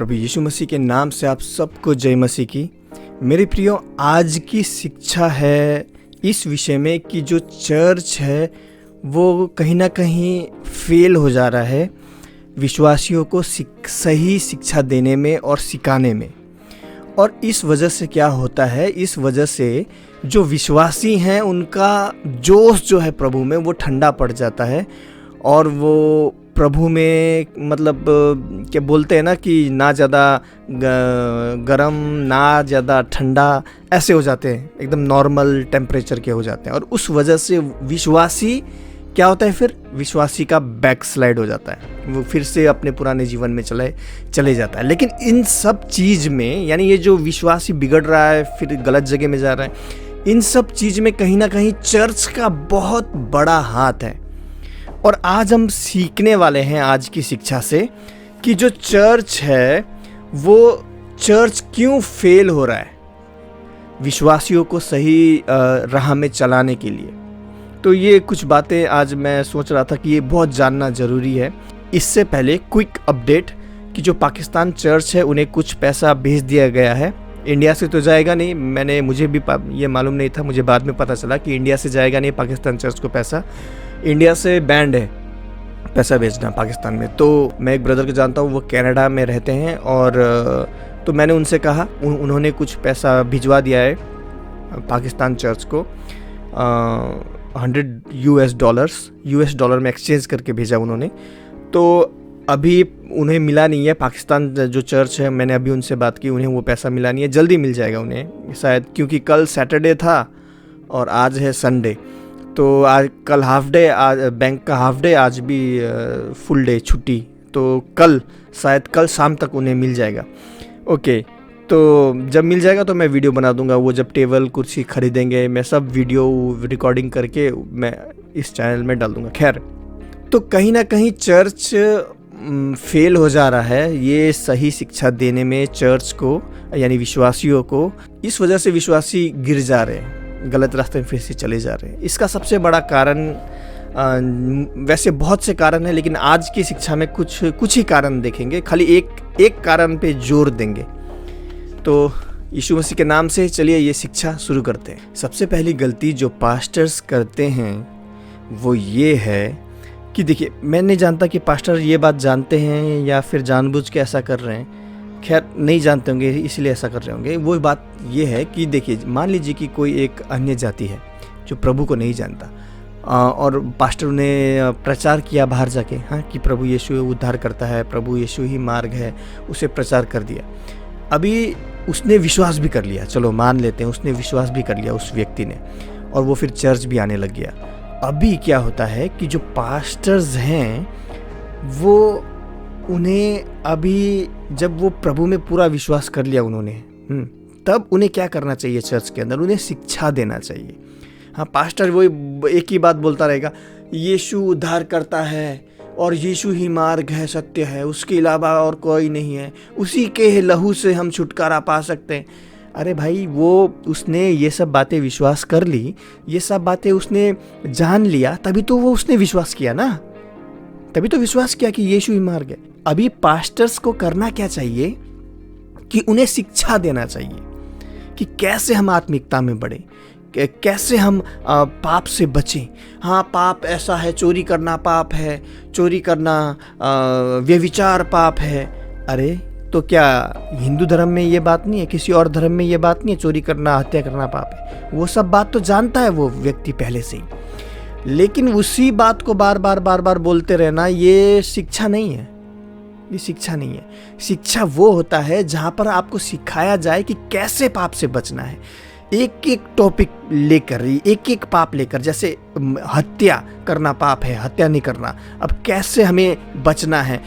प्रभु यीशु मसीह के नाम से आप सबको जय मसीह की। मेरे प्रियो, आज की शिक्षा है इस विषय में कि जो चर्च है वो कहीं ना कहीं फेल हो जा रहा है विश्वासियों को सही शिक्षा देने में और सिखाने में। और इस वजह से क्या होता है, इस वजह से जो विश्वासी हैं उनका जोश जो है प्रभु में वो ठंडा पड़ जाता है और वो प्रभु में मतलब क्या बोलते हैं ना कि ना ज़्यादा गरम ना ज़्यादा ठंडा, ऐसे हो जाते हैं, एकदम नॉर्मल टेम्परेचर के हो जाते हैं। और उस वजह से विश्वासी क्या होता है, फिर विश्वासी का बैक स्लाइड हो जाता है, वो फिर से अपने पुराने जीवन में चले जाता है। लेकिन इन सब चीज़ में, यानी ये जो विश्वासी बिगड़ रहा है फिर गलत जगह में जा रहा है, इन सब चीज़ में कहीं ना कहीं चर्च का बहुत बड़ा हाथ है। और आज हम सीखने वाले हैं आज की शिक्षा से कि जो चर्च है वो चर्च क्यों फेल हो रहा है विश्वासियों को सही राह में चलाने के लिए। तो ये कुछ बातें आज मैं सोच रहा था कि ये बहुत जानना ज़रूरी है। इससे पहले क्विक अपडेट कि जो पाकिस्तान चर्च है उन्हें कुछ पैसा भेज दिया गया है। इंडिया से तो जाएगा नहीं, मुझे भी ये मालूम नहीं था, मुझे बाद में पता चला कि इंडिया से जाएगा नहीं पाकिस्तान चर्च को पैसा। इंडिया से बैंड है पैसा भेजना पाकिस्तान में। तो मैं एक ब्रदर को जानता हूँ, वो कनाडा में रहते हैं, और तो मैंने उनसे कहा, उन्होंने कुछ पैसा भिजवा दिया है पाकिस्तान चर्च को, $100 डॉलर में एक्सचेंज करके भेजा उन्होंने। तो अभी उन्हें मिला नहीं है, पाकिस्तान जो चर्च है, मैंने अभी उनसे बात की, उन्हें वो पैसा मिला नहीं है, जल्दी मिल जाएगा उन्हें शायद, क्योंकि कल सैटरडे था और आज है संडे। तो आज कल हाफ डे, आज बैंक का हाफ डे, आज भी फुल डे छुट्टी, तो शायद कल शाम तक उन्हें मिल जाएगा। ओके, तो जब मिल जाएगा तो मैं वीडियो बना दूंगा। वो जब टेबल कुर्सी खरीदेंगे मैं सब वीडियो रिकॉर्डिंग करके मैं इस चैनल में डाल दूंगा। खैर, तो कहीं ना कहीं चर्च फेल हो जा रहा है ये सही शिक्षा देने में चर्च को, यानी विश्वासियों को। इस वजह से विश्वासी गिर जा रहे हैं, गलत रास्ते में फिर से चले जा रहे हैं। इसका सबसे बड़ा कारण, वैसे बहुत से कारण हैं, लेकिन आज की शिक्षा में कुछ ही कारण देखेंगे, खाली एक कारण पे जोर देंगे। तो यीशु मसीह के नाम से चलिए ये शिक्षा शुरू करते हैं। सबसे पहली गलती जो पास्टर्स करते हैं वो ये है कि देखिए, मैं नहीं जानता कि पास्टर ये बात जानते हैं या फिर जानबूझ के ऐसा कर रहे हैं। खैर, नहीं जानते होंगे इसलिए ऐसा कर रहे होंगे। वो बात ये है कि देखिए, मान लीजिए कि कोई एक अन्य जाति है जो प्रभु को नहीं जानता, और पास्टर ने प्रचार किया बाहर जाके, हाँ, कि प्रभु यीशु उद्धार करता है, प्रभु यीशु ही मार्ग है, उसे प्रचार कर दिया। अभी उसने विश्वास भी कर लिया, चलो मान लेते हैं उसने विश्वास भी कर लिया उस व्यक्ति ने, और वो फिर चर्च भी आने लग गया। अभी क्या होता है कि जो पास्टर्स हैं वो उन्हें अभी, जब वो प्रभु में पूरा विश्वास कर लिया उन्होंने, तब उन्हें क्या करना चाहिए चर्च के अंदर, उन्हें शिक्षा देना चाहिए। हाँ, पास्टर वो एक ही बात बोलता रहेगा, यीशु उद्धार करता है और यीशु ही मार्ग है, सत्य है, उसके अलावा और कोई नहीं है, उसी के लहू से हम छुटकारा पा सकते हैं। अरे भाई, वो उसने ये सब बातें विश्वास कर ली, ये सब बातें उसने जान लिया, तभी तो वो उसने विश्वास किया ना, तभी तो विश्वास किया कि यीशु ही मार्ग है। अभी पास्टर्स को करना क्या चाहिए कि उन्हें शिक्षा देना चाहिए कि कैसे हम आत्मिकता में बढ़े, कैसे हम पाप से बचें। हाँ, पाप ऐसा है, चोरी करना पाप है, चोरी करना व्यभिचार पाप है। अरे, तो क्या हिंदू धर्म में ये बात नहीं है, किसी और धर्म में ये बात नहीं है चोरी करना, हत्या करना पाप है? वो सब बात तो जानता है वो व्यक्ति पहले से ही, लेकिन उसी बात को बार बार बोलते रहना, ये शिक्षा नहीं है। ये शिक्षा नहीं है। शिक्षा वो होता है जहाँ पर आपको सिखाया जाए कि कैसे पाप से बचना है, एक एक टॉपिक लेकर, एक एक पाप लेकर। जैसे हत्या करना पाप है, हत्या नहीं करना, अब कैसे हमें बचना है,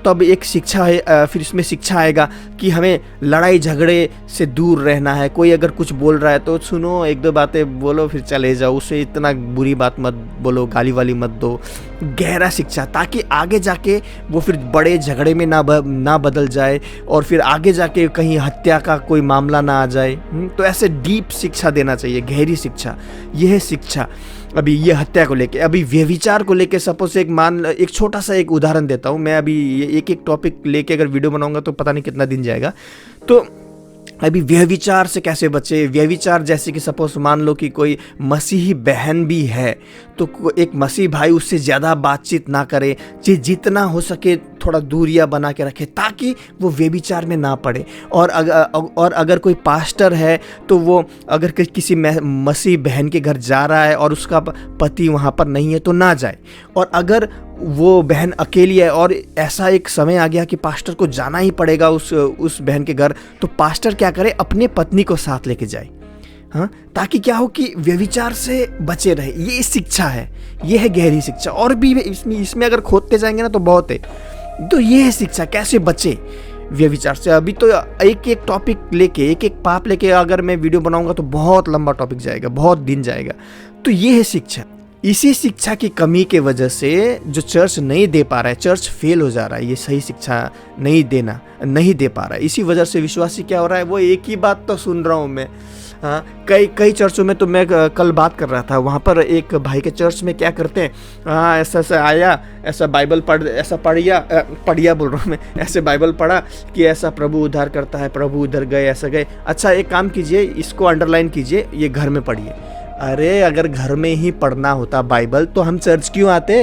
तब एक शिक्षा है। फिर इसमें शिक्षा आएगा कि हमें लड़ाई झगड़े से दूर रहना है। कोई अगर कुछ बोल रहा है तो सुनो, एक दो बातें बोलो फिर चले जाओ, उसे इतना बुरी बात मत बोलो, गाली वाली मत दो। गहरा शिक्षा, ताकि आगे जाके वो फिर बड़े झगड़े में ना बदल जाए और फिर आगे जाके कहीं हत्या का कोई मामला ना आ जाए। तो ऐसे डीप शिक्षा देना चाहिए, गहरी शिक्षा। यह है शिक्षा। अभी ये हत्या को लेके, अभी व्यभिचार को लेके सपोज एक छोटा सा एक उदाहरण देता हूँ मैं। अभी एक एक टॉपिक लेके अगर वीडियो बनाऊंगा तो पता नहीं कितना दिन जाएगा। तो अभी व्यभिचार से कैसे बचे, व्यभिचार जैसे कि सपोज मान लो कि कोई मसीही बहन भी है तो एक मसीह भाई उससे ज़्यादा बातचीत ना करे, जितना हो सके थोड़ा दूरियां बना के रखे ताकि वो व्यभिचार में ना पड़े। और अगर कोई पास्टर है तो वो अगर किसी मसीह बहन के घर जा रहा है और उसका पति वहाँ पर नहीं है तो ना जाए। और अगर वो बहन अकेली है और ऐसा एक समय आ गया कि पास्टर को जाना ही पड़ेगा उस बहन के घर, तो पास्टर क्या करे, अपने पत्नी को साथ लेके जाए, हाँ, ताकि क्या हो कि व्यभिचार से बचे रहे। ये शिक्षा है, ये है गहरी शिक्षा। और भी इसमें अगर खोदते जाएंगे ना तो बहुत है। तो ये है शिक्षा, कैसे बचे व्यभिचार से। अभी तो एक एक टॉपिक लेके, एक एक पाप लेके अगर मैं वीडियो बनाऊंगा तो बहुत लंबा टॉपिक जाएगा, बहुत दिन जाएगा। तो ये है शिक्षा। इसी शिक्षा की कमी के वजह से जो चर्च नहीं दे पा रहा है, चर्च फेल हो जा रहा है, ये सही शिक्षा नहीं दे पा रहा है। इसी वजह से विश्वासी क्या हो रहा है, वो एक ही बात तो सुन रहा हूँ मैं। हाँ, कई चर्चों में तो मैं कल बात कर रहा था, वहाँ पर एक भाई के चर्च में क्या करते हैं, हाँ ऐसा आया, ऐसा बाइबल पढ़िया बोल रहा हूँ मैं, ऐसे बाइबल पढ़ा कि ऐसा प्रभु उद्धार करता है, प्रभु उधर गए, ऐसा गए। अच्छा एक काम कीजिए, इसको अंडरलाइन कीजिए, ये घर में पढ़िए। अरे अगर घर में ही पढ़ना होता बाइबल तो हम चर्च क्यों आते?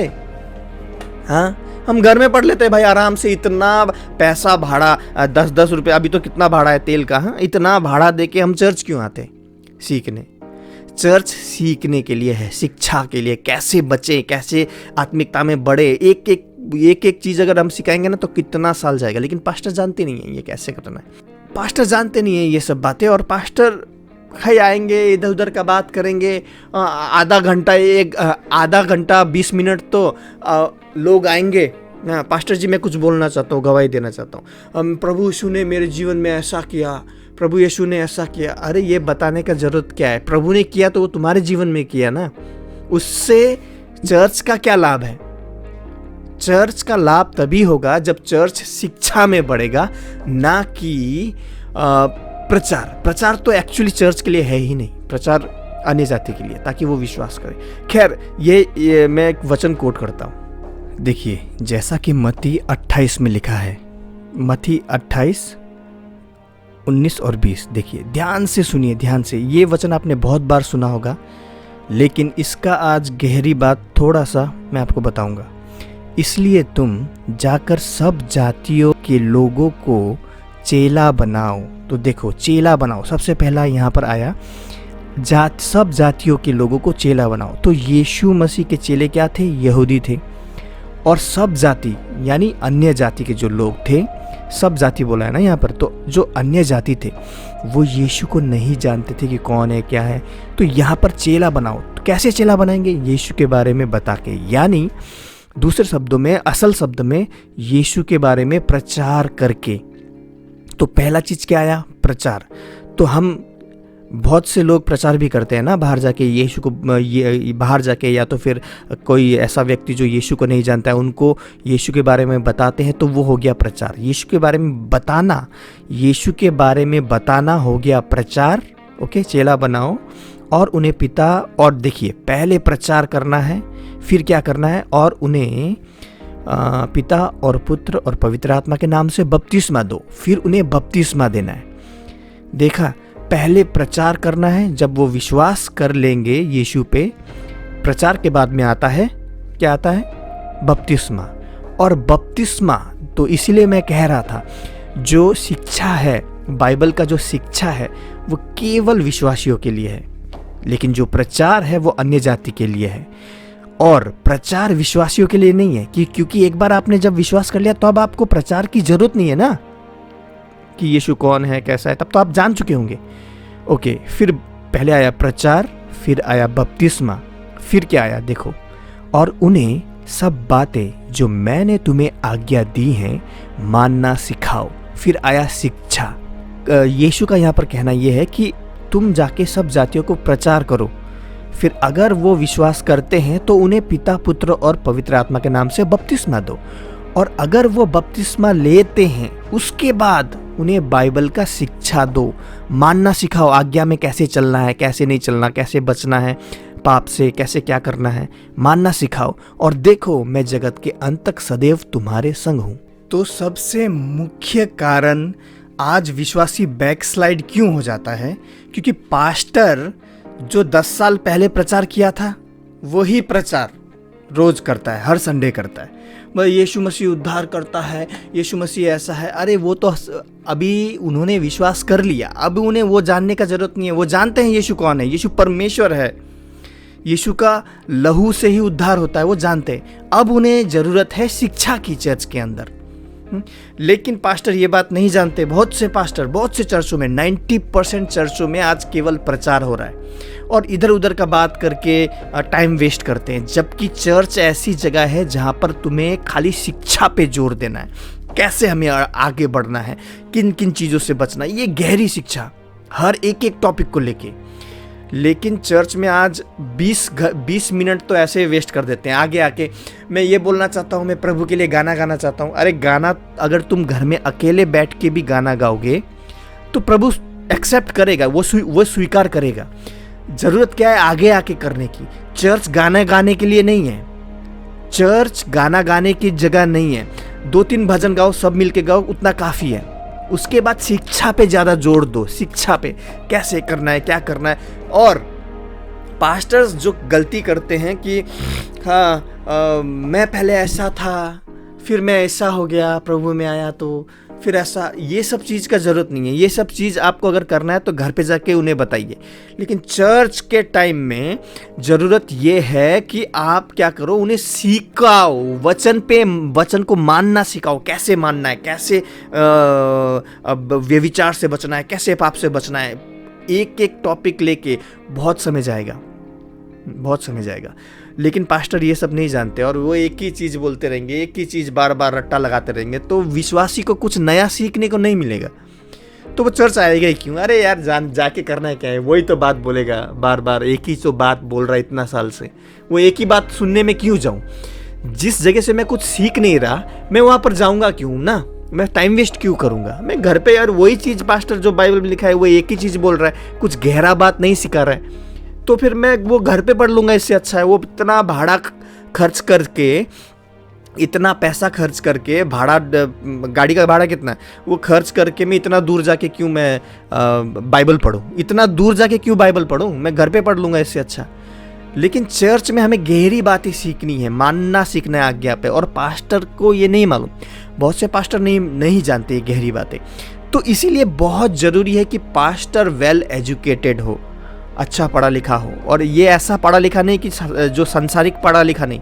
हाँ, हम घर में पढ़ लेते भाई आराम से। इतना पैसा भाड़ा 10-10 रुपये, अभी तो कितना भाड़ा है तेल का, हाँ, इतना भाड़ा देके हम चर्च क्यों आते सीखने? चर्च सीखने के लिए है, शिक्षा के लिए, कैसे बचे, कैसे आत्मिकता में बढ़े। एक एक चीज़ अगर हम सिखाएंगे ना तो कितना साल जाएगा। लेकिन पास्टर जानते नहीं है ये कैसे करना है, पास्टर जानते नहीं है ये सब बातें। और पास्टर खाई आएंगे, इधर उधर का बात करेंगे, आधा घंटा 20 मिनट तो लोग आएंगे, पास्टर जी मैं कुछ बोलना चाहता हूँ, गवाही देना चाहता हूँ, प्रभु यीशु ने मेरे जीवन में ऐसा किया, प्रभु यीशु ने ऐसा किया। अरे ये बताने का जरूरत क्या है? प्रभु ने किया तो वो तुम्हारे जीवन में किया ना, उससे चर्च का क्या लाभ है? चर्च का लाभ तभी होगा जब चर्च शिक्षा में बढ़ेगा, ना कि प्रचार तो एक्चुअली चर्च के लिए है ही नहीं, प्रचार अन्य जाति के लिए, ताकि वो विश्वास करे। खैर ये मैं एक वचन कोट करता हूँ, देखिए जैसा कि मत्ती 28 में लिखा है, मत्ती 28, 19 और 20। देखिए ध्यान से सुनिए, ध्यान से। ये वचन आपने बहुत बार सुना होगा, लेकिन इसका आज गहरी बात थोड़ा सा मैं आपको बताऊंगा। इसलिए तुम जाकर सब जातियों के लोगों को चेला बनाओ। तो देखो चेला बनाओ, सबसे पहला यहाँ पर आया, सब जातियों के लोगों को चेला बनाओ। तो यीशु मसीह के चेले क्या थे? यहूदी थे। और सब जाति यानी अन्य जाति के जो लोग थे, सब जाति बोला है ना यहाँ पर, तो जो अन्य जाति थे वो यीशु को नहीं जानते थे कि कौन है क्या है। तो यहाँ पर चेला बनाओ। तो कैसे चेला बनाएंगे? यीशु के बारे में बता के, यानी दूसरे शब्दों में, असल शब्द में, यीशु के बारे में प्रचार करके। तो पहला चीज क्या आया? प्रचार। तो हम बहुत से लोग प्रचार भी करते हैं ना, बाहर जाके यीशु को, बाहर जाके, या तो फिर कोई ऐसा व्यक्ति जो यीशु को नहीं जानता है उनको यीशु के बारे में बताते हैं, तो वो हो गया प्रचार। यीशु के बारे में बताना, यीशु के बारे में बताना हो गया प्रचार। ओके, चेला बनाओ और उन्हें पिता, और देखिए पहले प्रचार करना है, फिर क्या करना है, और उन्हें पिता और पुत्र और पवित्र आत्मा के नाम से बपतिस्मा दो, फिर उन्हें बपतिस्मा देना है। देखा, पहले प्रचार करना है, जब वो विश्वास कर लेंगे यीशु पे, प्रचार के बाद में आता है, क्या आता है? बपतिस्मा। और बपतिस्मा तो इसीलिए मैं कह रहा था, जो शिक्षा है, बाइबल का जो शिक्षा है वो केवल विश्वासियों के लिए है, लेकिन जो प्रचार है वो अन्य जाति के लिए है। और प्रचार विश्वासियों के लिए नहीं है, क्योंकि एक बार आपने जब विश्वास कर लिया तो अब आपको प्रचार की जरूरत नहीं है ना, कि यीशु कौन है, कैसा है, तब तो आप जान चुके होंगे। ओके, फिर पहले आया प्रचार, फिर आया बपतिस्मा, फिर क्या आया देखो, और उन्हें सब बातें जो मैंने तुम्हें आज्ञा दी हैं मानना सिखाओ। फिर आया शिक्षा। यीशु का यहाँ पर कहना यह है कि तुम जाके सब जातियों को प्रचार करो। फिर अगर वो विश्वास करते हैं तो उन्हें पिता, पुत्र और पवित्र आत्मा के नाम से बपतिस्मा दो। और अगर वो बपतिस्मा लेते हैं उसके बाद उन्हें बाइबल का शिक्षा दो, मानना सिखाओ, आज्ञा में कैसे चलना है, कैसे नहीं चलना, कैसे बचना है, पाप से, कैसे क्या करना है, मानना सिखाओ, और देखो मैं जगत के अंत तक सदैव तुम्हारे संग हूँ। तो सबसे मुख्य कारण आज विश्वासी बैकस्लाइड क्यों हो जाता है, क्योंकि पास्टर जो 10 साल पहले प्रचार किया था वही प्रचार रोज करता है, हर संडे करता है। भाई यीशु मसीह उद्धार करता है, यीशु मसीह ऐसा है। अरे वो तो अभी उन्होंने विश्वास कर लिया, अब उन्हें वो जानने का जरूरत नहीं है। वो जानते हैं यीशु कौन है, यीशु परमेश्वर है, यीशु का लहू से ही उद्धार होता है, वो जानते हैं। अब उन्हें जरूरत है शिक्षा की चर्च के अंदर। लेकिन पास्टर ये बात नहीं जानते। बहुत से पास्टर, बहुत से चर्चों में, 90% चर्चों में आज केवल प्रचार हो रहा है और इधर उधर का बात करके टाइम वेस्ट करते हैं। जबकि चर्च ऐसी जगह है जहाँ पर तुम्हें खाली शिक्षा पे जोर देना है, कैसे हमें आगे बढ़ना है, किन किन चीज़ों से बचना है, ये गहरी शिक्षा हर एक एक टॉपिक को लेके। लेकिन चर्च में आज 20 मिनट तो ऐसे वेस्ट कर देते हैं। आगे आके मैं ये बोलना चाहता हूँ, मैं प्रभु के लिए गाना गाना चाहता हूँ। अरे गाना अगर तुम घर में अकेले बैठ के भी गाना गाओगे तो प्रभु एक्सेप्ट करेगा, वो स्वीकार करेगा। ज़रूरत क्या है आगे आके करने की। चर्च गाना गाने के लिए नहीं है, चर्च गाना गाने की जगह नहीं है। 2-3 भजन गाओ, सब मिल के गाओ, उतना काफ़ी है। उसके बाद शिक्षा पे ज़्यादा जोर दो, शिक्षा पे कैसे करना है, क्या करना है। और पास्टर्स जो गलती करते हैं कि हाँ मैं पहले ऐसा था, फिर मैं ऐसा हो गया, प्रभु में आया तो फिर ऐसा, ये सब चीज़ का ज़रूरत नहीं है। ये सब चीज़ आपको अगर करना है तो घर पे जाके उन्हें बताइए। लेकिन चर्च के टाइम में ज़रूरत ये है कि आप क्या करो, उन्हें सिखाओ, वचन को मानना सिखाओ, कैसे मानना है, कैसे व्यभिचार से बचना है, कैसे पाप से बचना है। एक एक टॉपिक लेके बहुत समय जाएगा, बहुत समय जाएगा। लेकिन पास्टर ये सब नहीं जानते और वो एक ही चीज़ बोलते रहेंगे, एक ही चीज़ बार बार रट्टा लगाते रहेंगे, तो विश्वासी को कुछ नया सीखने को नहीं मिलेगा। तो वो चर्च आएगा ही क्यों? अरे यार जाके करना है क्या है, वही तो बात बोलेगा बार बार, एक ही तो बात बोल रहा है इतना साल से, वो एक ही बात सुनने में क्यों जाऊँ? जिस जगह से मैं कुछ सीख नहीं रहा मैं वहाँ पर जाऊँगा क्यों ना, मैं टाइम वेस्ट क्यों करूँगा? मैं घर पे यार वही चीज़ पास्टर जो बाइबल में लिखा है वो एक ही चीज़ बोल रहा है, कुछ गहरा बात नहीं सिखा रहा है, तो फिर मैं वो घर पे पढ़ लूँगा, इससे अच्छा है। वो इतना भाड़ा खर्च करके, इतना पैसा खर्च करके, भाड़ा गाड़ी का भाड़ा कितना है, वो खर्च करके मैं इतना दूर जाके क्यों मैं बाइबल पढूं? इतना दूर जाके क्यों बाइबल पढूं? मैं घर पे पढ़ लूँगा, इससे अच्छा। लेकिन चर्च में हमें गहरी बातें सीखनी है, मानना सीखना है आज्ञा पे, और पास्टर को ये नहीं मालूम। बहुत से पास्टर नहीं जानते ये गहरी बातें। तो इसीलिए बहुत ज़रूरी है कि पास्टर वेल एजुकेटेड हो, अच्छा पढ़ा लिखा हो। और ये ऐसा पढ़ा लिखा नहीं कि जो सांसारिक पढ़ा लिखा नहीं,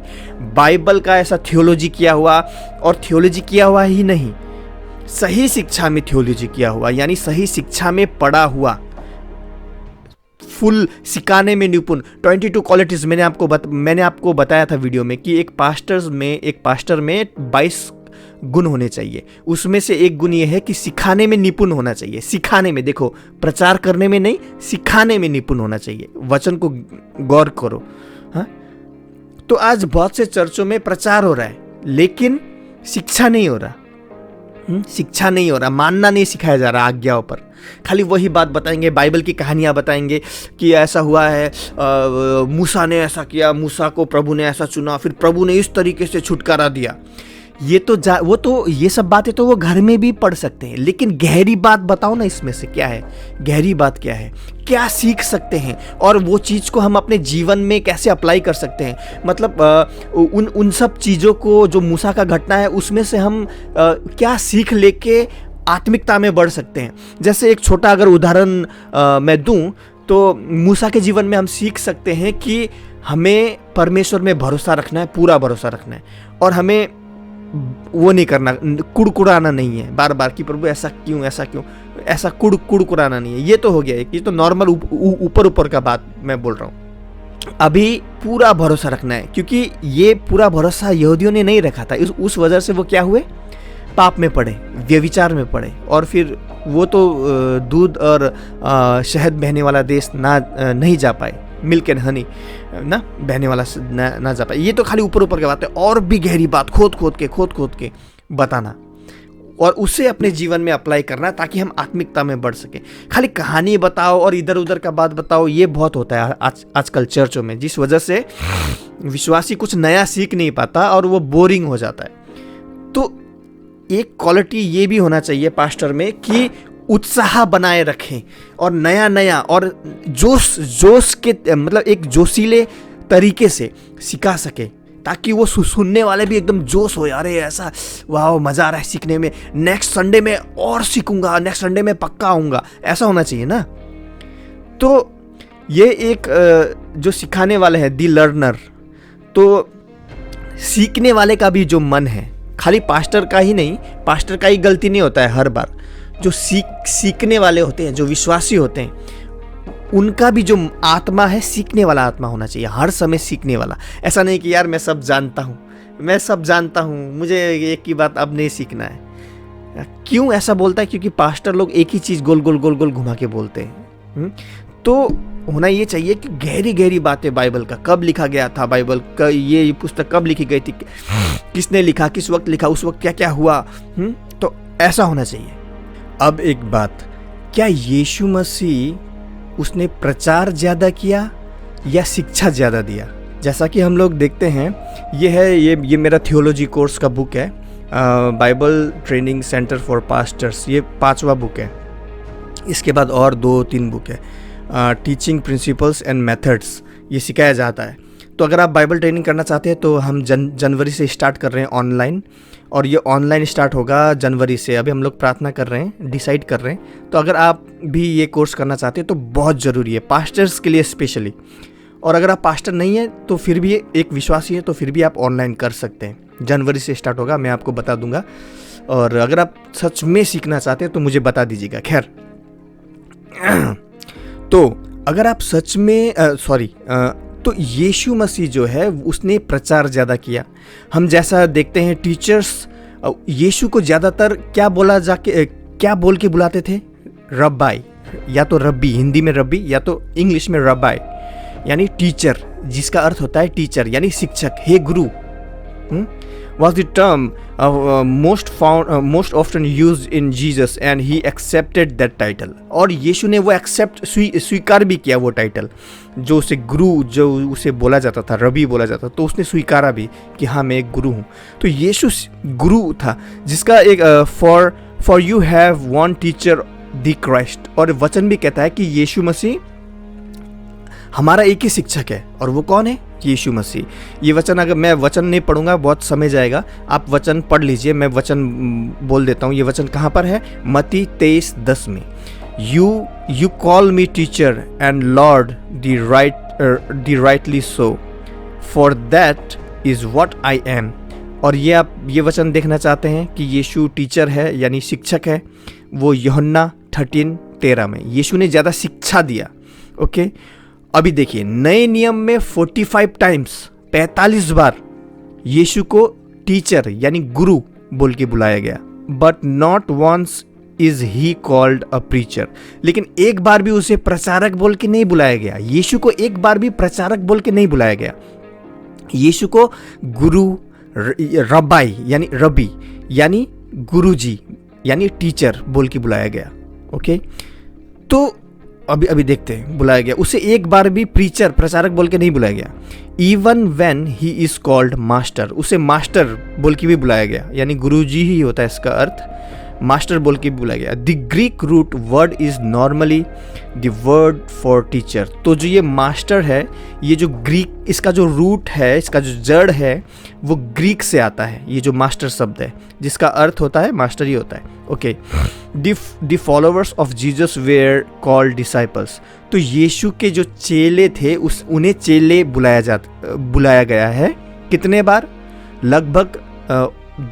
बाइबल का ऐसा थियोलॉजी किया हुआ, और थियोलॉजी किया हुआ ही नहीं, सही शिक्षा में थियोलॉजी किया हुआ, यानी सही शिक्षा में पढ़ा हुआ, फुल सिखाने में निपुण। 22 क्वालिटीज़ मैंने आपको बताया था वीडियो में कि एक पास्टर में 22 गुण होने चाहिए। उसमें से एक गुण ये है कि सिखाने में निपुण होना चाहिए। सिखाने में, देखो प्रचार करने में नहीं, सिखाने में निपुण होना चाहिए। वचन को गौर करो। हाँ, तो आज बहुत से चर्चों में प्रचार हो रहा है लेकिन शिक्षा नहीं हो रहा, शिक्षा नहीं हो रहा, मानना नहीं सिखाया जा रहा आज्ञाओं पर। खाली वही बात बताएंगे, बाइबल की कहानियाँ बताएंगे कि ऐसा हुआ है, मूसा ने ऐसा किया, मूसा को प्रभु ने ऐसा चुना, फिर प्रभु ने इस तरीके से छुटकारा दिया। ये सब बातें तो वो घर में भी पढ़ सकते हैं, लेकिन गहरी बात बताओ ना, इसमें से क्या है, गहरी बात क्या है, क्या सीख सकते हैं, और वो चीज़ को हम अपने जीवन में कैसे अप्लाई कर सकते हैं। मतलब उन सब चीज़ों को, जो मूसा का घटना है उसमें से हम क्या सीख लेके आत्मिकता में बढ़ सकते हैं। जैसे एक छोटा अगर उदाहरण मैं दूं तो मूसा के जीवन में हम सीख सकते हैं कि हमें परमेश्वर में भरोसा रखना है, पूरा भरोसा रखना है, और हमें वो नहीं करना, कुड़कुड़ाना नहीं है बार बार कि प्रभु ऐसा क्यों, ऐसा कुड़कुड़ाना नहीं है। ये तो हो गया, ये तो नॉर्मल ऊपर का बात मैं बोल रहा हूँ। अभी पूरा भरोसा रखना है, क्योंकि ये पूरा भरोसा यहूदियों ने नहीं रखा था। उस वजह से वो क्या हुए, पाप में पड़े, व्यभिचार में पड़े, और फिर वो तो दूध और शहद बहने वाला देश नहीं जा पाए, मिल्क एंड हनी ना बहने वाला ना जा पाए। ये तो खाली ऊपर की बात है, और भी गहरी बात खोद खोद के बताना। और उसे अपने जीवन में अप्लाई करना ताकि हम आत्मिकता में बढ़ सकें। खाली कहानी बताओ और इधर उधर का बात बताओ, ये बहुत होता है आजकल चर्चों में, जिस वजह से विश्वासी कुछ नया सीख नहीं पाता और वो बोरिंग हो जाता है। तो एक क्वालिटी ये भी होना चाहिए पास्टर में कि उत्साह बनाए रखें और नया नया और जोश के मतलब एक जोशीले तरीके से सिखा सके, ताकि वो सुनने वाले भी एकदम जोश हो, यार ऐसा वाह मज़ा आ रहा है सीखने में, नेक्स्ट संडे में और सीखूंगा, नेक्स्ट संडे में पक्का आऊँगा, ऐसा होना चाहिए ना। तो ये एक जो सिखाने वाले हैं दी लर्नर, तो सीखने वाले का भी जो मन है, खाली पास्टर का ही नहीं, पास्टर का ही गलती नहीं होता है हर बार, जो सीखने वाले होते हैं, जो विश्वासी होते हैं, उनका भी जो आत्मा है सीखने वाला आत्मा होना चाहिए, हर समय सीखने वाला। ऐसा नहीं कि यार मैं सब जानता हूँ, मुझे एक ही बात अब नहीं सीखना है। क्यों ऐसा बोलता है? क्योंकि पास्टर लोग एक ही चीज़ गोल गोल घुमा के बोलते हैं। तो होना ये चाहिए कि गहरी गहरी बातें बाइबल का, कब लिखा गया था बाइबल का, ये पुस्तक कब लिखी गई थी, किसने लिखा, किस वक्त लिखा, उस वक्त क्या क्या हुआ, तो ऐसा होना चाहिए। अब एक बात, क्या यीशु मसीह उसने प्रचार ज़्यादा किया या शिक्षा ज़्यादा दिया? जैसा कि हम लोग देखते हैं, ये मेरा थियोलॉजी कोर्स का बुक है, Bible training centre for pastors, ये 5वां बुक है। इसके बाद और 2-3 बुक है, टीचिंग प्रिंसिपल्स एंड मेथड्स, ये सिखाया जाता है। तो अगर आप बाइबल ट्रेनिंग करना चाहते हैं तो हम जनवरी से स्टार्ट कर रहे हैं ऑनलाइन, और ये ऑनलाइन स्टार्ट होगा जनवरी से। अभी हम लोग प्रार्थना कर रहे हैं, डिसाइड कर रहे हैं। तो अगर आप भी ये कोर्स करना चाहते हैं तो बहुत ज़रूरी है, पास्टर्स के लिए स्पेशली। और अगर आप पास्टर नहीं है तो फिर भी एक विश्वासी है तो फिर भी आप ऑनलाइन कर सकते हैं। जनवरी से स्टार्ट होगा, मैं आपको बता दूंगा। और अगर आप सच में सीखना चाहते हैं तो मुझे बता दीजिएगा। खैर, तो अगर आप सच में तो यीशु मसीह जो है उसने प्रचार ज़्यादा किया। हम जैसा देखते हैं टीचर्स यीशु को ज़्यादातर क्या बोल के बुलाते थे? रब्बाई, या तो रब्बी, हिंदी में रब्बी, या तो इंग्लिश में रब्बाई, यानी टीचर, जिसका अर्थ होता है टीचर यानी शिक्षक। हे गुरु was the term most often used in Jesus, and he accepted that title. और यीशु ने वो स्वीकार भी किया वो टाइटल, जो उसे गुरु, जो उसे बोला जाता था, रबी बोला जाता, तो उसने स्वीकारा भी कि हाँ मैं एक गुरु हूँ। तो यीशु गुरु था, जिसका एक for you have one teacher the Christ. और वचन भी कहता है कि यीशु मसीह हमारा एक ही शिक्षक है, और वो कौन है? यीशु मसीह। ये वचन, अगर मैं वचन नहीं पढ़ूंगा बहुत समय जाएगा, आप वचन पढ़ लीजिए, मैं वचन बोल देता हूँ। ये वचन कहाँ पर है? मत्ती 23:10 में। You call me teacher and Lord the rightly so, for that is what I am. और ये आप ये वचन देखना चाहते हैं कि यीशु टीचर है यानी शिक्षक है, वो यूहन्ना 13:13 में। यीशु ने ज़्यादा शिक्षा दिया। ओके, अभी देखिए, नए नियम में 45 टाइम्स, 45 बार यीशु को टीचर यानी गुरु बोल के बुलाया गया। But not once is he called a preacher. लेकिन एक बार भी उसे प्रचारक बोल के नहीं बुलाया गया। यीशु को एक बार भी प्रचारक बोल के नहीं बुलाया गया। यीशु को गुरु, रब्बाई यानी रबी यानी गुरुजी यानी टीचर बोल के बुलाया गया। ओके, तो अभी देखते हैं, बुलाया गया उसे एक बार भी प्रीचर, प्रचारक बोल के नहीं बुलाया गया। Even when he is called master, उसे मास्टर बोल के भी बुलाया गया, यानी गुरुजी ही होता है इसका अर्थ, मास्टर बोल के भी बुलाया गया। The Greek root word is normally the word for teacher. तो जो ये मास्टर है, ये जो ग्रीक, इसका जो रूट है, इसका जो जड़ है, वो ग्रीक से आता है। ये जो मास्टर शब्द है, जिसका अर्थ होता है मास्टर ही होता है। Okay, the followers of Jesus where called disciples. तो यीशु के जो चेले थे उन्हें चेले बुलाया गया है। कितने बार? लगभग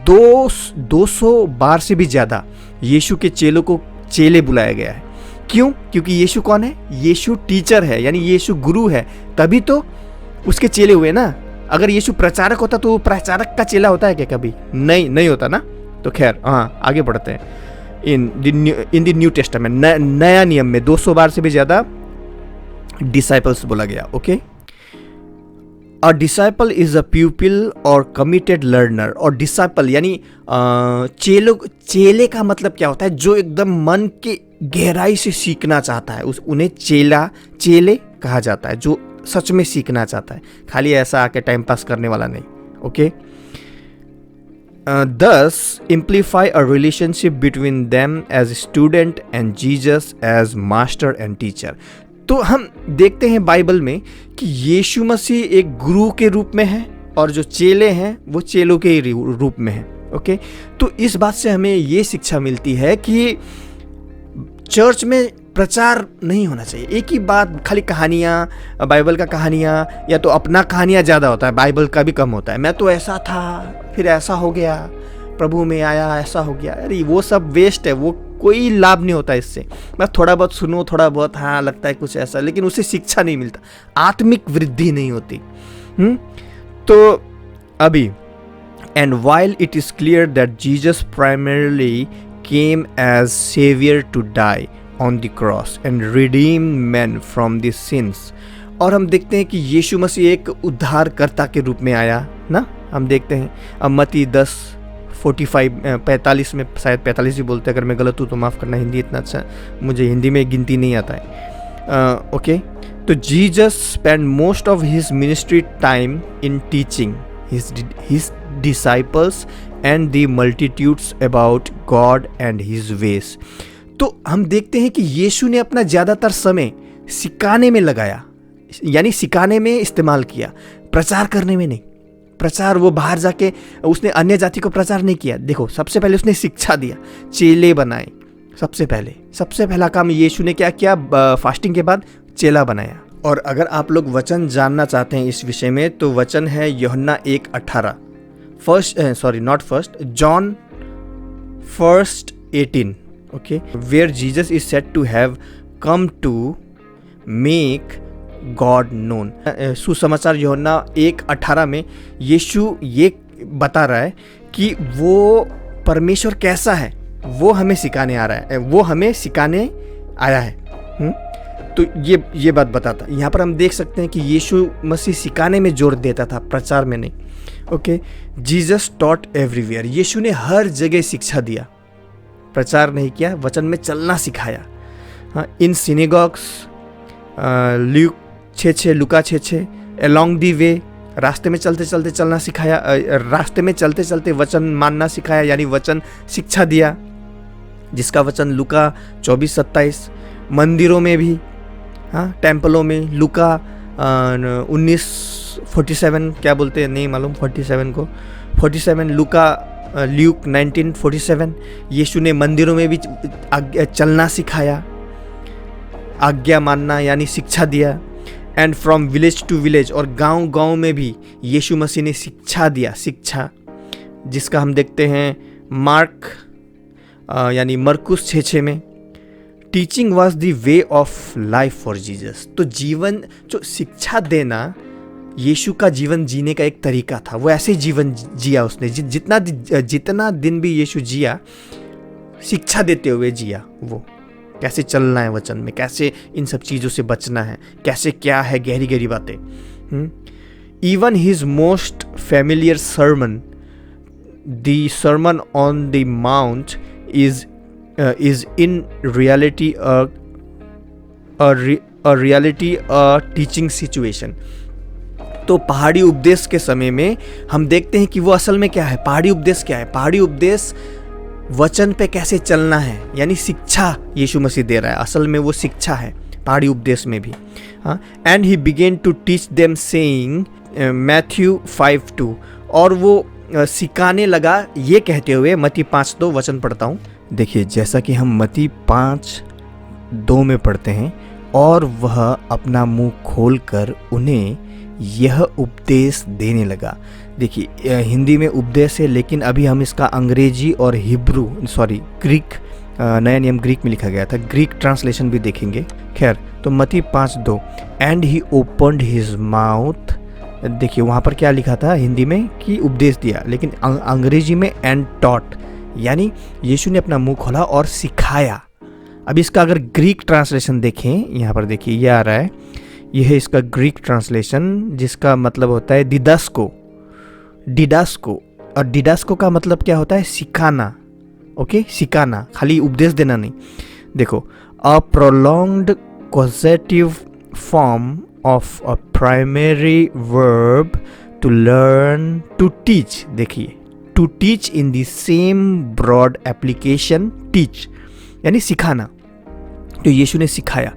200 बार से भी ज़्यादा यीशु के चेलों को चेले बुलाया गया है। क्यों? क्योंकि यीशु कौन है? यीशु टीचर है, यानी यीशु गुरु है, तभी तो उसके चेले हुए ना। अगर यीशु प्रचारक होता तो वो प्रचारक का चेला होता है क्या कभी? नहीं होता ना। तो खैर, हाँ, आगे बढ़ते हैं। इन द न्यू टेस्टामेंट, नया नियम में 200 बार से भी ज़्यादा डिसाइपल्स बोला गया। Okay, a disciple is a प्यूपिल और कमिटेड लर्नर। और डिसाइपल यानी चेले का मतलब क्या होता है, जो एकदम मन के गहराई से सीखना चाहता है, उन्हें चेले कहा जाता है, जो सच में सीखना चाहता है, खाली ऐसा आके टाइम पास करने वाला नहीं। Okay, thus imply a relationship between them as student and Jesus as master and teacher। तो हम देखते हैं बाइबल में कि यीशु मसीह एक गुरु के रूप में है और जो चेले हैं वो चेलों के रूप में है। ओके, तो इस बात से हमें ये शिक्षा मिलती है कि चर्च में प्रचार नहीं होना चाहिए। एक ही बात, खाली कहानियाँ, बाइबल का कहानियाँ, या तो अपना कहानियाँ ज़्यादा होता है, बाइबल का भी कम होता है। मैं तो ऐसा था, फिर ऐसा हो गया, प्रभु में आया, ऐसा हो गया। अरे वो सब वेस्ट है, वो कोई लाभ नहीं होता इससे। बस थोड़ा बहुत सुनो, थोड़ा बहुत हाँ लगता है कुछ ऐसा, लेकिन उससे शिक्षा नहीं मिलता, आत्मिक वृद्धि नहीं होती। तो अभी and while it is clear that Jesus primarily came as savior to die on the cross and redeem men from the sins। और हम देखते हैं कि यीशु मसीह एक उद्धारकर्ता के रूप में आया ना। हम देखते हैं अब मत्ती 10:45 में, शायद 45 ही बोलते हैं, अगर मैं गलत हूँ तो माफ़ करना, हिंदी इतना अच्छा मुझे हिंदी में गिनती नहीं आता है। ओके, तो Jesus spend most of his ministry time in teaching his disciples and the multitudes about God and his ways। तो हम देखते हैं कि यीशु ने अपना ज़्यादातर समय सिखाने में लगाया, यानी सिखाने में इस्तेमाल किया, प्रचार करने में नहीं। प्रचार वो बाहर जाके उसने अन्य जाति को प्रचार नहीं किया। देखो, सबसे पहले उसने शिक्षा दिया, चेले बनाए। सबसे पहला काम यीशु ने क्या किया, फास्टिंग के बाद चेला बनाया। और अगर आप लोग वचन जानना चाहते हैं इस विषय में, तो वचन है यूहन्ना 1:18, John 1:18। Okay, where Jesus is said to have come to make God known. सुसमाचार यूहन्ना 1:18 में यीशु ये बता रहा है कि वो परमेश्वर कैसा है, वो हमें सिखाने आ रहा है, वो हमें सिखाने आया है। तो ये बात बताता। यहाँ पर हम देख सकते हैं कि यीशु मसीह सिखाने में जोर देता था, प्रचार में नहीं। Okay, Jesus taught everywhere. यीशु ने हर जगह शिक्षा दिया, प्रचार नहीं किया, वचन में चलना सिखाया। हाँ, इन सिनेगॉग्स, ल्यूक 6:6, लुका 6:6, अलोंग दी वे, रास्ते में चलते चलते चलना सिखाया, रास्ते में चलते चलते वचन मानना सिखाया, यानी वचन शिक्षा दिया, जिसका वचन लुका 24:27। मंदिरों में भी, हाँ, टेम्पलों में, लुका 19:47, क्या बोलते हैं नहीं मालूम 47 को, 47, ल्यूक 19:47। यीशु ने मंदिरों में भी चलना सिखाया, आज्ञा मानना यानी शिक्षा दिया। And from village to village, और गांव में भी यीशु मसीह ने शिक्षा दिया, शिक्षा, जिसका हम देखते हैं मार्क यानी मरकुस 6:6 में। Teaching was the way of life for Jesus. तो जीवन, जो शिक्षा देना यीशु का जीवन जीने का एक तरीका था, वो ऐसे जीवन जिया उसने, जितना दिन भी यीशु जिया, शिक्षा देते हुए जिया। वो कैसे चलना है वचन में, कैसे इन सब चीज़ों से बचना है, कैसे क्या है गहरी गहरी बातें। Even his most familiar sermon, the sermon on the mount, is in reality a teaching situation। तो पहाड़ी उपदेश के समय में हम देखते हैं कि वो असल में क्या है, पहाड़ी उपदेश क्या है। पहाड़ी उपदेश वचन पे कैसे चलना है, यानी शिक्षा यीशु मसीह दे रहा है, असल में वो शिक्षा है पहाड़ी उपदेश में भी। हाँ, and he began to teach them saying, Matthew 5:2, और वो सिखाने लगा ये कहते हुए, मत्ती 5:2 वचन पढ़ता हूँ। देखिए, जैसा कि हम मत्ती 5:2 में पढ़ते हैं, और वह अपना मुंह खोलकर उन्हें यह उपदेश देने लगा। देखिए, हिंदी में उपदेश है, लेकिन अभी हम इसका अंग्रेजी और ग्रीक, नया नियम ग्रीक में लिखा गया था, ग्रीक ट्रांसलेशन भी देखेंगे। खैर, तो मत्ती 5:2, and he opened his mouth. देखिए, वहाँ पर क्या लिखा था हिंदी में कि उपदेश दिया, लेकिन अंग्रेजी में एंड टॉट, यानी यीशु ने अपना मुंह खोला और सिखाया। अब इसका अगर ग्रीक ट्रांसलेशन देखें, यहाँ पर देखिए ये आ रहा है, यह है इसका ग्रीक ट्रांसलेशन, जिसका मतलब होता है डिडास्को। डिडास्को, और डिडास्को का मतलब क्या होता है? सिखाना। ओके, सिखाना, खाली उपदेश देना नहीं। देखो, a prolonged causative form of a primary verb to learn, to teach. देखिए, to teach in the same broad application, teach यानी सिखाना। तो यीशु ने सिखाया।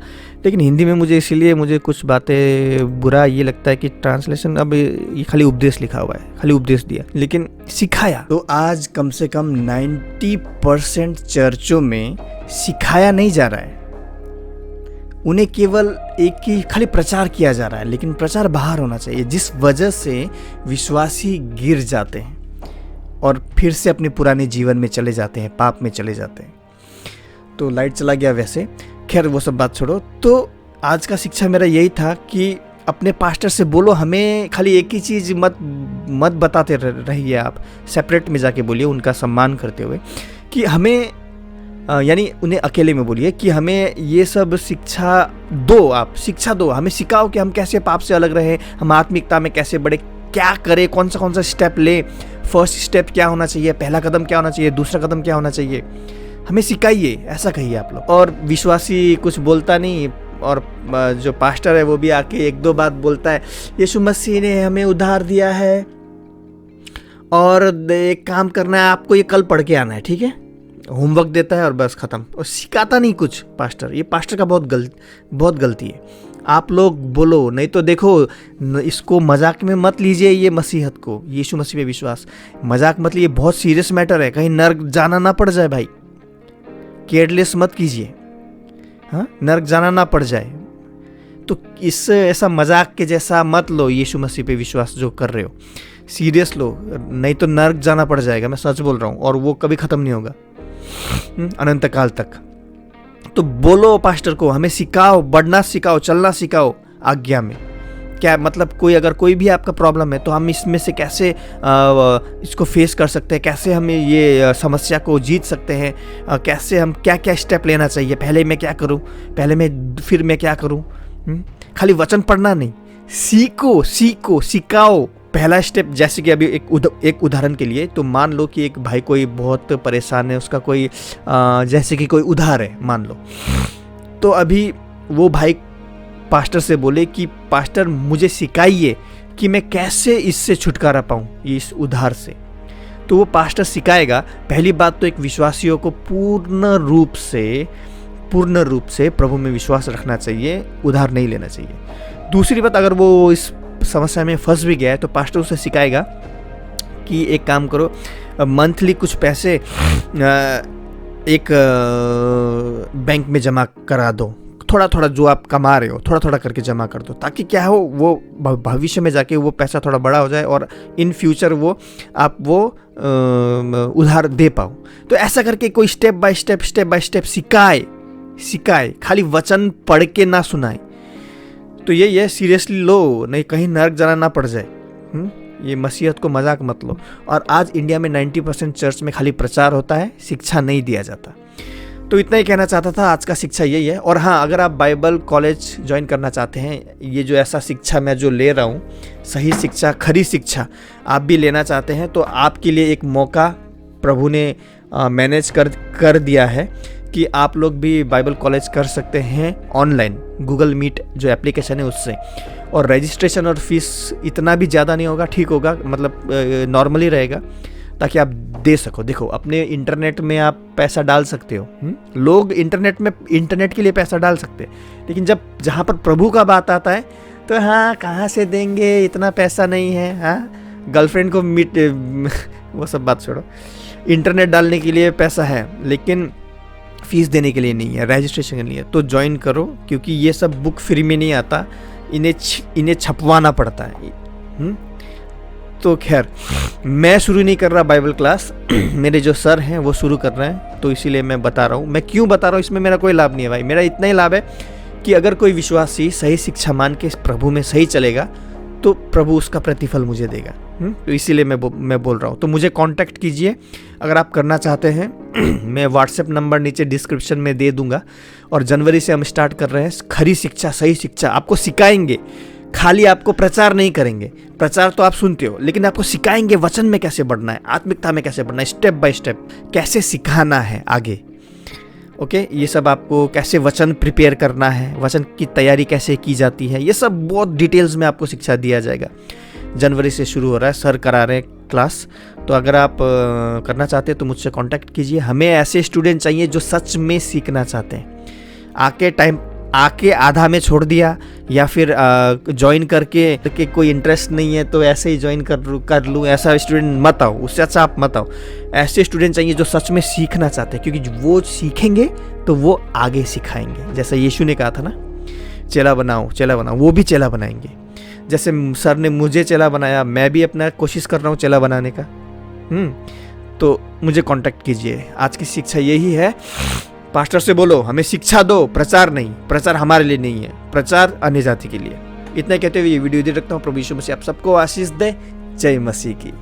लेकिन हिंदी में मुझे कुछ बातें बुरा ये लगता है कि ट्रांसलेशन अब ये खाली उपदेश लिखा हुआ है, खाली उपदेश दिया, लेकिन सिखाया। तो आज कम से कम 90% चर्चों में सिखाया नहीं जा रहा है, उन्हें केवल एक ही खाली प्रचार किया जा रहा है, लेकिन प्रचार बाहर होना चाहिए, जिस वजह से विश्वासी गिर जाते हैं और फिर से अपने पुराने जीवन में चले जाते हैं, पाप में चले जाते हैं। तो लाइट चला गया वैसे, खैर वो सब बात छोड़ो। तो आज का शिक्षा मेरा यही था कि अपने पास्टर से बोलो, हमें खाली एक ही चीज़ मत बताते रहिए, आप सेपरेट में जाके बोलिए उनका सम्मान करते हुए कि हमें यानी उन्हें अकेले में बोलिए कि हमें ये सब शिक्षा दो, आप शिक्षा दो, हमें सिखाओ कि हम कैसे पाप से अलग रहें, हम आत्मिकता में कैसे बढ़े, क्या करें, कौन सा स्टेप ले, फर्स्ट स्टेप क्या होना चाहिए, पहला कदम क्या होना चाहिए, दूसरा कदम क्या होना चाहिए, हमें सिखाइए, ऐसा कहिए आप लोग। और विश्वासी कुछ बोलता नहीं, और जो पास्टर है वो भी आके एक दो बात बोलता है, यीशु मसीह ने हमें उद्धार दिया है और एक काम करना है, आपको ये कल पढ़ के आना है, ठीक है, होमवर्क देता है और बस ख़त्म, और सिखाता नहीं कुछ पास्टर। ये पास्टर का बहुत गलती है। आप लोग बोलो, नहीं तो देखो, इसको मजाक में मत लीजिए, ये मसीहत को, यीशु मसीह पे विश्वास मजाक मत लीजिए, बहुत सीरियस मैटर है, कहीं नर्क जाना ना पड़ जाए भाई, केयरलेस मत कीजिए, हाँ, नर्क जाना ना पड़ जाए। तो इससे ऐसा मजाक के जैसा मत लो, यीशु मसीह पे विश्वास जो कर रहे हो सीरियस लो, नहीं तो नर्क जाना पड़ जाएगा, मैं सच बोल रहा हूँ, और वो कभी ख़त्म नहीं होगा अनंत काल तक। तो बोलो पास्टर को, हमें सिखाओ, बढ़ना सिखाओ, चलना सिखाओ आज्ञा में। क्या मतलब, अगर कोई भी आपका प्रॉब्लम है तो हम इसमें से कैसे इसको फेस कर सकते हैं, कैसे हम ये समस्या को जीत सकते हैं, कैसे हम क्या स्टेप लेना चाहिए, पहले मैं क्या करूं, फिर मैं क्या करूं। खाली वचन पढ़ना नहीं, सीखो, सिखाओ। पहला स्टेप, जैसे कि अभी एक उदाहरण के लिए, तो मान लो कि एक भाई कोई बहुत परेशान है, उसका कोई जैसे कि कोई उधार है मान लो, तो अभी वो भाई पास्टर से बोले कि पास्टर मुझे सिखाइए कि मैं कैसे इससे छुटकारा पाऊँ, इस उधार से। तो वो पास्टर सिखाएगा। पहली बात तो एक विश्वासियों को पूर्ण रूप से प्रभु में विश्वास रखना चाहिए, उधार नहीं लेना चाहिए। दूसरी बात, अगर वो इस समस्या में फंस भी गया है तो पास्टर उसे सिखाएगा कि एक काम करो, मंथली कुछ पैसे एक बैंक में जमा करा दो, थोड़ा जो आप कमा रहे हो थोड़ा करके जमा कर दो, ताकि क्या हो, वो भविष्य में जाके वो पैसा थोड़ा बड़ा हो जाए और इन फ्यूचर आप वो उधार दे पाओ। तो ऐसा करके कोई स्टेप बाय स्टेप सिखाए, खाली वचन पढ़ के ना सुनाए। तो ये सीरियसली लो, नहीं कहीं नरक जाना ना पड़ जाए। ये मसीहत को मजाक मत लो। और आज इंडिया में 90% चर्च में खाली प्रचार होता है, शिक्षा नहीं दिया जाता। तो इतना ही कहना चाहता था, आज का शिक्षा यही है। और हाँ, अगर आप बाइबल कॉलेज ज्वाइन करना चाहते हैं, ये जो ऐसा शिक्षा मैं जो ले रहा हूँ, सही शिक्षा, खरी शिक्षा आप भी लेना चाहते हैं, तो आपके लिए एक मौका प्रभु ने मैनेज कर दिया है कि आप लोग भी बाइबल कॉलेज कर सकते हैं ऑनलाइन, गूगल मीट जो एप्लीकेशन है उससे। और रजिस्ट्रेशन और फीस इतना भी ज़्यादा नहीं होगा, ठीक होगा, मतलब नॉर्मली रहेगा, ताकि आप दे सको। देखो, अपने इंटरनेट में आप पैसा डाल सकते हो, लोग इंटरनेट के लिए पैसा डाल सकते हैं, लेकिन जहाँ पर प्रभु का बात आता है तो हाँ, कहाँ से देंगे, इतना पैसा नहीं है। हाँ, गर्लफ्रेंड को मीट वो सब बात छोड़ो, इंटरनेट डालने के लिए पैसा है, लेकिन फीस देने के लिए नहीं है, रजिस्ट्रेशन के लिए। तो ज्वाइन करो, क्योंकि ये सब बुक फ्री में नहीं आता, इन्हें छपवाना पड़ता है। तो खैर, मैं शुरू नहीं कर रहा बाइबल क्लास, मेरे जो सर हैं वो शुरू कर रहे हैं, तो इसीलिए मैं बता रहा हूँ। मैं क्यों बता रहा हूँ, इसमें मेरा कोई लाभ नहीं है भाई, मेरा इतना ही लाभ है कि अगर कोई विश्वासी सही शिक्षा मान के प्रभु में सही चलेगा तो प्रभु उसका प्रतिफल मुझे देगा। तो इसीलिए मैं बोल रहा हूँ। तो मुझे कांटेक्ट कीजिए अगर आप करना चाहते हैं। मैं व्हाट्सएप नंबर नीचे डिस्क्रिप्शन में दे दूंगा। और जनवरी से हम स्टार्ट कर रहे हैं खरी शिक्षा, सही शिक्षा आपको सिखाएंगे। खाली आपको प्रचार नहीं करेंगे, प्रचार तो आप सुनते हो, लेकिन आपको सिखाएंगे वचन में कैसे बढ़ना है, आत्मिकता में कैसे बढ़ना है, स्टेप बाय स्टेप कैसे सिखाना है आगे। ओके, ये सब आपको कैसे वचन प्रिपेयर करना है, वचन की तैयारी कैसे की जाती है, ये सब बहुत डिटेल्स में आपको शिक्षा दिया जाएगा। जनवरी से शुरू हो रहा है, सर करा रहे हैं क्लास। तो अगर आप करना चाहते हैं तो मुझसे कांटेक्ट कीजिए। हमें ऐसे स्टूडेंट चाहिए जो सच में सीखना चाहते हैं। आके आधा में छोड़ दिया या फिर ज्वाइन करके कोई इंटरेस्ट नहीं है तो ऐसे ही ज्वाइन कर लूँ, ऐसा स्टूडेंट मत आओ। उससे अच्छा आप मत आओ। ऐसे स्टूडेंट चाहिए जो सच में सीखना चाहते हैं, क्योंकि वो सीखेंगे तो वो आगे सिखाएंगे। जैसे यीशु ने कहा था ना, चेला बनाओ चेला बनाओ, वो भी चेला बनाएंगे। जैसे सर ने मुझे चेला बनाया, मैं भी अपना कोशिश कर रहा हूँ चेला बनाने का। तो मुझे कांटेक्ट कीजिए। आज की शिक्षा यही है। पास्टर से बोलो हमें शिक्षा दो, प्रचार नहीं। प्रचार हमारे लिए नहीं है, प्रचार अन्य जाति के लिए। इतना कहते हुए ये वीडियो दे रखता हूँ। प्रभु यीशु मसीह आप सबको आशीष दे। जय मसीह की।